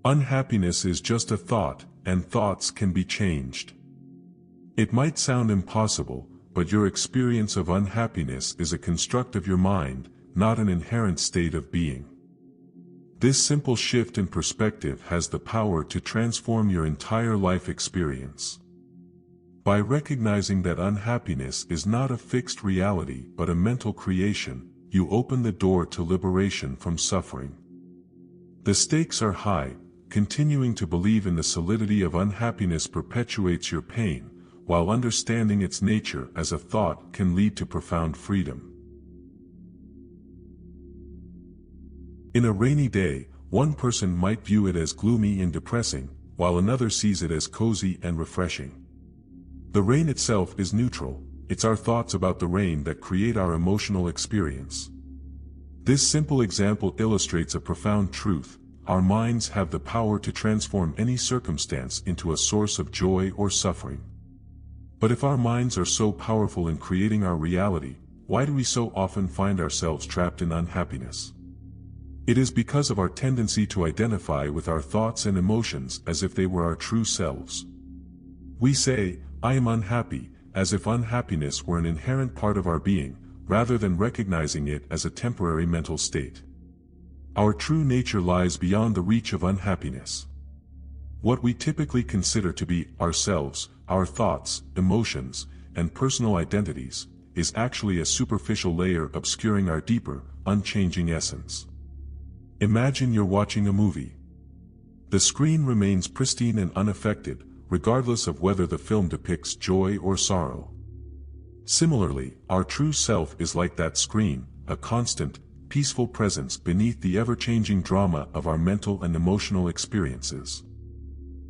Unhappiness is just a thought, and thoughts can be changed. It might sound impossible, but your experience of unhappiness is a construct of your mind, not an inherent state of being. This simple shift in perspective has the power to transform your entire life experience. By recognizing that unhappiness is not a fixed reality but a mental creation, you open the door to liberation from suffering. The stakes are high. Continuing to believe in the solidity of unhappiness perpetuates your pain, while understanding its nature as a thought can lead to profound freedom. In a rainy day, one person might view it as gloomy and depressing, while another sees it as cozy and refreshing. The rain itself is neutral. It's our thoughts about the rain that create our emotional experience. This simple example illustrates a profound truth. Our minds have the power to transform any circumstance into a source of joy or suffering. But if our minds are so powerful in creating our reality, why do we so often find ourselves trapped in unhappiness? It is because of our tendency to identify with our thoughts and emotions as if they were our true selves. We say, "I am unhappy," as if unhappiness were an inherent part of our being, rather than recognizing it as a temporary mental state. Our true nature lies beyond the reach of unhappiness. What we typically consider to be ourselves, our thoughts, emotions, and personal identities, is actually a superficial layer obscuring our deeper, unchanging essence. Imagine you're watching a movie. The screen remains pristine and unaffected, regardless of whether the film depicts joy or sorrow. Similarly, our true self is like that screen, a constant, peaceful presence beneath the ever-changing drama of our mental and emotional experiences.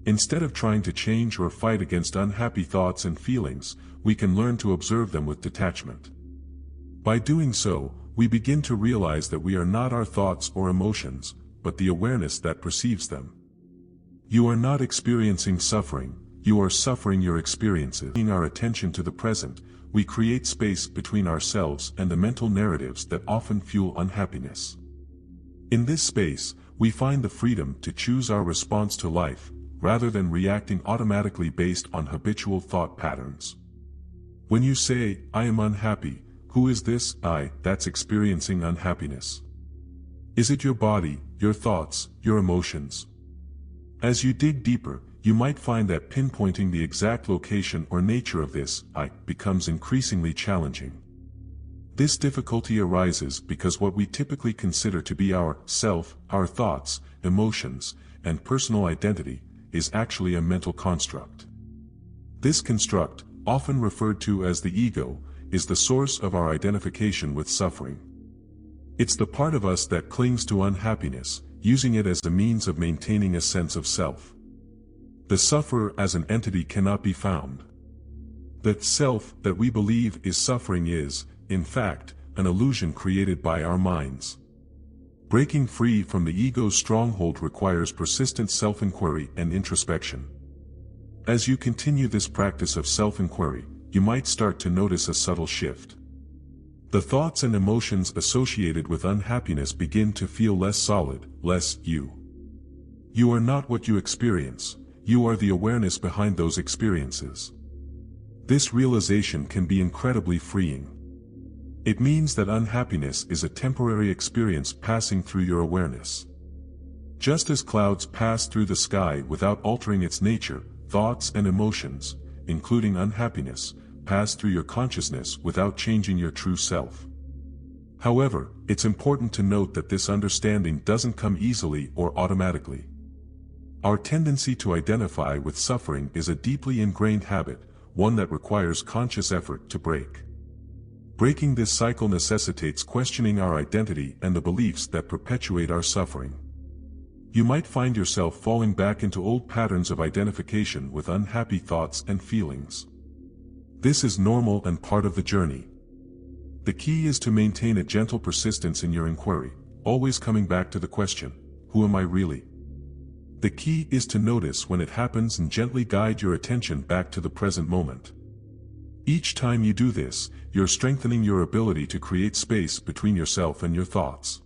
Instead of trying to change or fight against unhappy thoughts and feelings, we can learn to observe them with detachment. By doing so, we begin to realize that we are not our thoughts or emotions, but the awareness that perceives them. You are not experiencing suffering, you are suffering your experiences. Bringing our attention to the present, we create space between ourselves and the mental narratives that often fuel unhappiness. In this space, we find the freedom to choose our response to life, rather than reacting automatically based on habitual thought patterns. When you say, "I am unhappy," who is this I that's experiencing unhappiness? Is it your body, your thoughts, your emotions? As you dig deeper, you might find that pinpointing the exact location or nature of this I becomes increasingly challenging. This difficulty arises because what we typically consider to be our self, our thoughts, emotions, and personal identity, is actually a mental construct. This construct, often referred to as the ego, is the source of our identification with suffering. It's the part of us that clings to unhappiness, using it as a means of maintaining a sense of self. The sufferer as an entity cannot be found. The self that we believe is suffering is, in fact, an illusion created by our minds. Breaking free from the ego's stronghold requires persistent self-inquiry and introspection. As you continue this practice of self-inquiry, you might start to notice a subtle shift. The thoughts and emotions associated with unhappiness begin to feel less solid, less you. You are not what you experience, you are the awareness behind those experiences. This realization can be incredibly freeing. It means that unhappiness is a temporary experience passing through your awareness. Just as clouds pass through the sky without altering its nature, thoughts and emotions, including unhappiness, pass through your consciousness without changing your true self. However, it's important to note that this understanding doesn't come easily or automatically. Our tendency to identify with suffering is a deeply ingrained habit, one that requires conscious effort to break. Breaking this cycle necessitates questioning our identity and the beliefs that perpetuate our suffering. You might find yourself falling back into old patterns of identification with unhappy thoughts and feelings. This is normal and part of the journey. The key is to maintain a gentle persistence in your inquiry, always coming back to the question, who am I really? The key is to notice when it happens and gently guide your attention back to the present moment. Each time you do this, you're strengthening your ability to create space between yourself and your thoughts.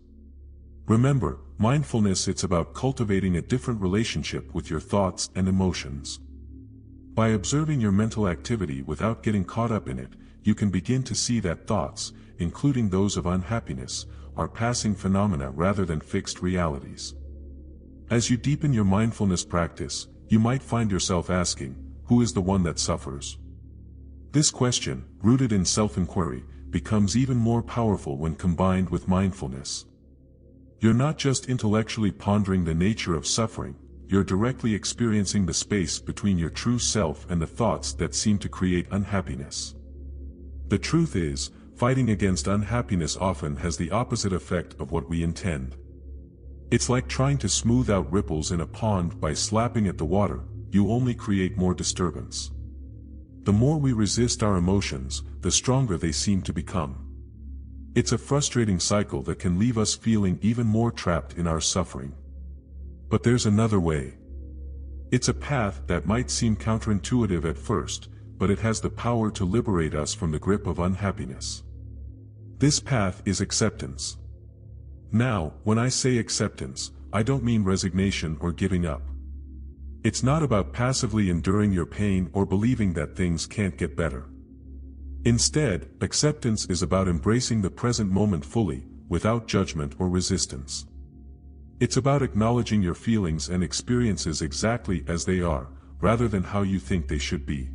Remember, mindfulness it's about cultivating a different relationship with your thoughts and emotions. By observing your mental activity without getting caught up in it, you can begin to see that thoughts, including those of unhappiness, are passing phenomena rather than fixed realities. As you deepen your mindfulness practice, you might find yourself asking, who is the one that suffers? This question, rooted in self-inquiry, becomes even more powerful when combined with mindfulness. You're not just intellectually pondering the nature of suffering, you're directly experiencing the space between your true self and the thoughts that seem to create unhappiness. The truth is, fighting against unhappiness often has the opposite effect of what we intend. It's like trying to smooth out ripples in a pond by slapping at the water, you only create more disturbance. The more we resist our emotions, the stronger they seem to become. It's a frustrating cycle that can leave us feeling even more trapped in our suffering. But there's another way. It's a path that might seem counterintuitive at first, but it has the power to liberate us from the grip of unhappiness. This path is acceptance. Now, when I say acceptance, I don't mean resignation or giving up. It's not about passively enduring your pain or believing that things can't get better. Instead, acceptance is about embracing the present moment fully, without judgment or resistance. It's about acknowledging your feelings and experiences exactly as they are, rather than how you think they should be.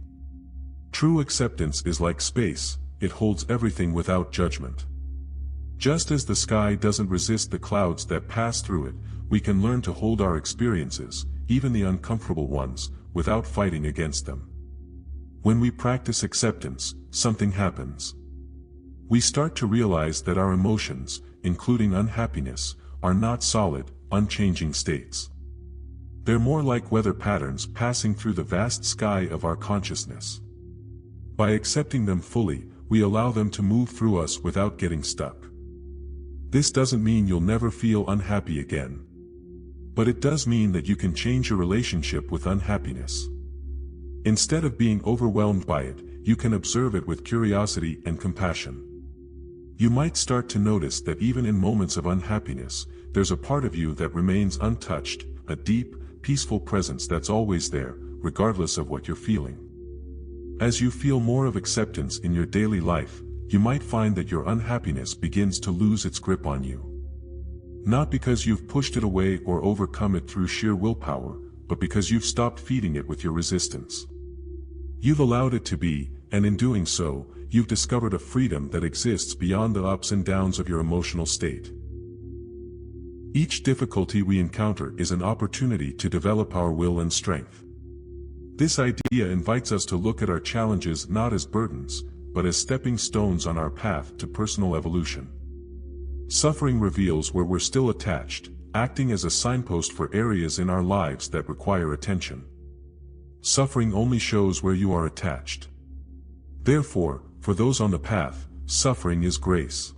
True acceptance is like space, it holds everything without judgment. Just as the sky doesn't resist the clouds that pass through it, we can learn to hold our experiences, even the uncomfortable ones, without fighting against them. When we practice acceptance, something happens. We start to realize that our emotions, including unhappiness, are not solid, unchanging states. They're more like weather patterns passing through the vast sky of our consciousness. By accepting them fully, we allow them to move through us without getting stuck. This doesn't mean you'll never feel unhappy again. But it does mean that you can change your relationship with unhappiness. Instead of being overwhelmed by it, you can observe it with curiosity and compassion. You might start to notice that even in moments of unhappiness, there's a part of you that remains untouched, a deep, peaceful presence that's always there, regardless of what you're feeling. As you feel more of acceptance in your daily life, you might find that your unhappiness begins to lose its grip on you. Not because you've pushed it away or overcome it through sheer willpower, but because you've stopped feeding it with your resistance. You've allowed it to be, and in doing so, you've discovered a freedom that exists beyond the ups and downs of your emotional state. Each difficulty we encounter is an opportunity to develop our will and strength. This idea invites us to look at our challenges not as burdens, but as stepping stones on our path to personal evolution. Suffering reveals where we're still attached, acting as a signpost for areas in our lives that require attention. Suffering only shows where you are attached. Therefore, for those on the path, suffering is grace.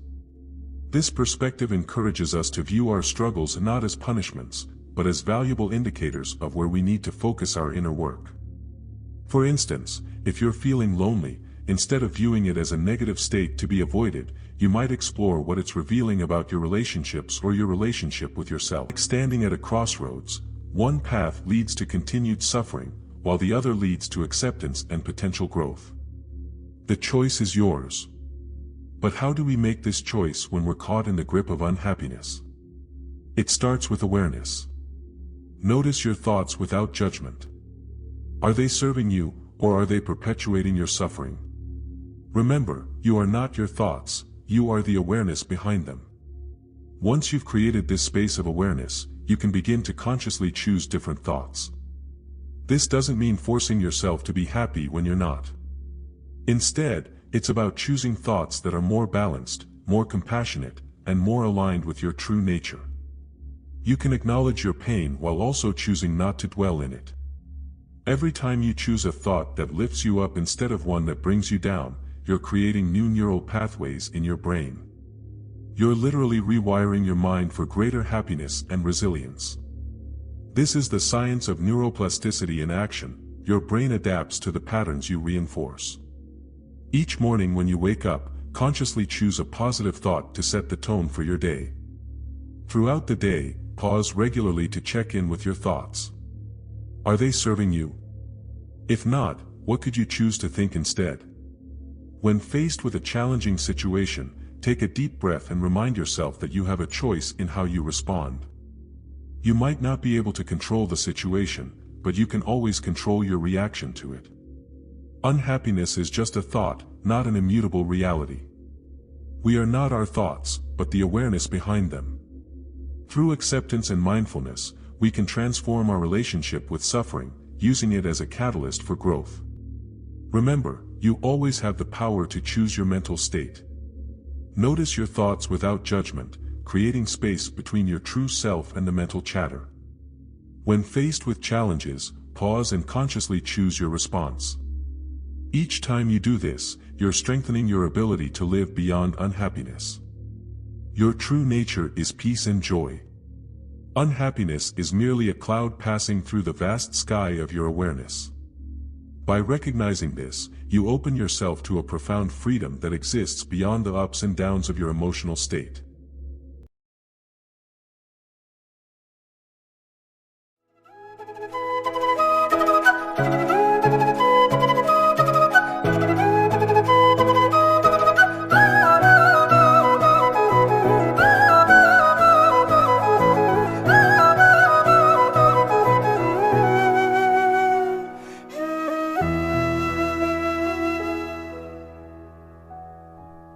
This perspective encourages us to view our struggles not as punishments, but as valuable indicators of where we need to focus our inner work. For instance, if you're feeling lonely, instead of viewing it as a negative state to be avoided, you might explore what it's revealing about your relationships or your relationship with yourself. Standing at a crossroads, one path leads to continued suffering, while the other leads to acceptance and potential growth. The choice is yours. But how do we make this choice when we're caught in the grip of unhappiness? It starts with awareness. Notice your thoughts without judgment. Are they serving you, or are they perpetuating your suffering? Remember, you are not your thoughts, you are the awareness behind them. Once you've created this space of awareness, you can begin to consciously choose different thoughts. This doesn't mean forcing yourself to be happy when you're not. Instead, it's about choosing thoughts that are more balanced, more compassionate, and more aligned with your true nature. You can acknowledge your pain while also choosing not to dwell in it. Every time you choose a thought that lifts you up instead of one that brings you down, you're creating new neural pathways in your brain. You're literally rewiring your mind for greater happiness and resilience. This is the science of neuroplasticity in action. Your brain adapts to the patterns you reinforce. Each morning when you wake up, consciously choose a positive thought to set the tone for your day. Throughout the day, pause regularly to check in with your thoughts. Are they serving you? If not, what could you choose to think instead? When faced with a challenging situation, take a deep breath and remind yourself that you have a choice in how you respond. You might not be able to control the situation, but you can always control your reaction to it. Unhappiness is just a thought, not an immutable reality. We are not our thoughts, but the awareness behind them. Through acceptance and mindfulness, we can transform our relationship with suffering, using it as a catalyst for growth. Remember, you always have the power to choose your mental state. Notice your thoughts without judgment, creating space between your true self and the mental chatter. When faced with challenges, pause and consciously choose your response. Each time you do this, you're strengthening your ability to live beyond unhappiness. Your true nature is peace and joy. Unhappiness is merely a cloud passing through the vast sky of your awareness. By recognizing this, you open yourself to a profound freedom that exists beyond the ups and downs of your emotional state.